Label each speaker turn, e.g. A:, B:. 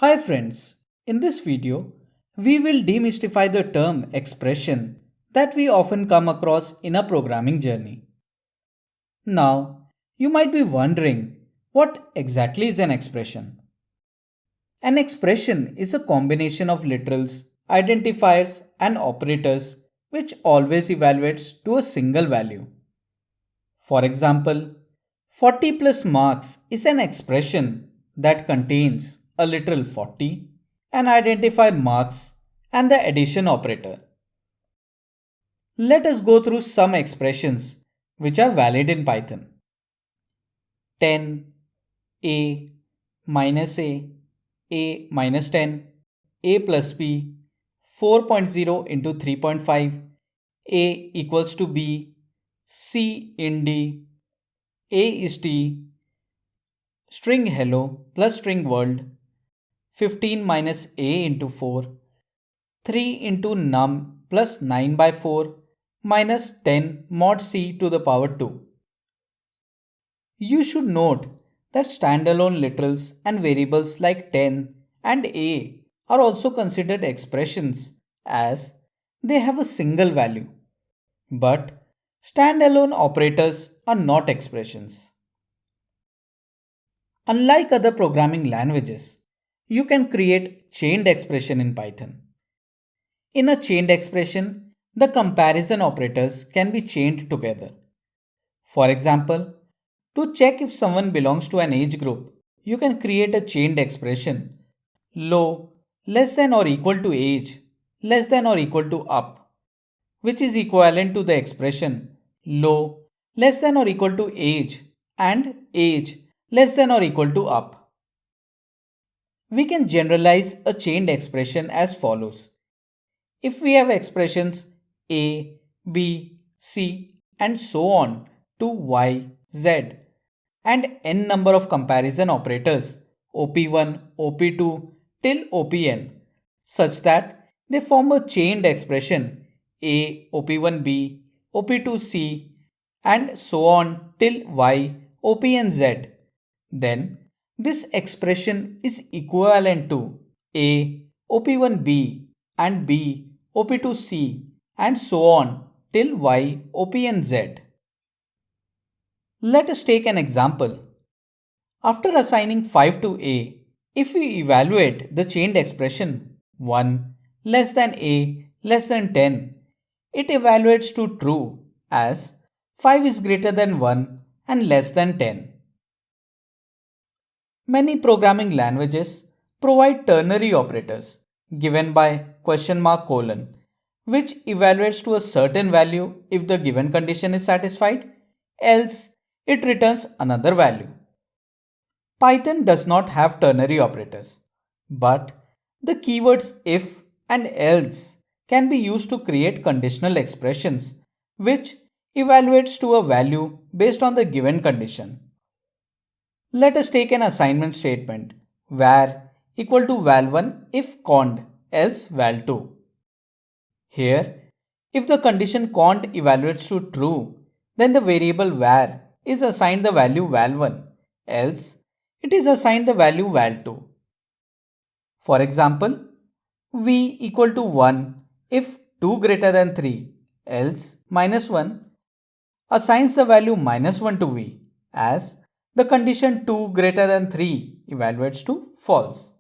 A: Hi friends, in this video, we will demystify the term expression that we often come across in a programming journey. Now, you might be wondering, what exactly is an expression? An expression is a combination of literals, identifiers, and operators which always evaluates to a single value. For example, 40 plus marks is an expression that contains a literal 40, an identifier marks, and the addition operator. Let us go through some expressions which are valid in Python. 10, a, minus a minus 10, a plus b, 4.0 into 3.5, a equals to b, c in d, a is t, string hello plus string world, 15 minus a into 4, 3 into num plus 9 by 4 minus 10 mod c to the power 2. You should note that standalone literals and variables like 10 and a are also considered expressions as they have a single value. But standalone operators are not expressions. Unlike other programming languages, you can create chained expression in Python. In a chained expression, the comparison operators can be chained together. For example, to check if someone belongs to an age group, you can create a chained expression low less than or equal to age less than or equal to up, which is equivalent to the expression low less than or equal to age and age less than or equal to up. We can generalize a chained expression as follows. If we have expressions a, b, c, and so on to y, z, and n number of comparison operators op1, op2 till opn, such that they form a chained expression a, op1b, op2c, and so on till y, opn z, then this expression is equivalent to a, op1b, and b, op2c, and so on till y, opn z. Let us take an example. After assigning 5 to a, if we evaluate the chained expression 1 less than a less than 10, it evaluates to true as 5 is greater than 1 and less than 10. Many programming languages provide ternary operators given by question mark colon, which evaluates to a certain value if the given condition is satisfied, else it returns another value. Python does not have ternary operators, but the keywords if and else can be used to create conditional expressions, which evaluates to a value based on the given condition. Let us take an assignment statement var equal to val1 if cond else val2. Here, if the condition cond evaluates to true, then the variable var is assigned the value val1, else it is assigned the value val2. For example, v equal to 1 if 2 greater than 3, else minus 1 assigns the value minus 1 to v as the condition 2 greater than 3 evaluates to false.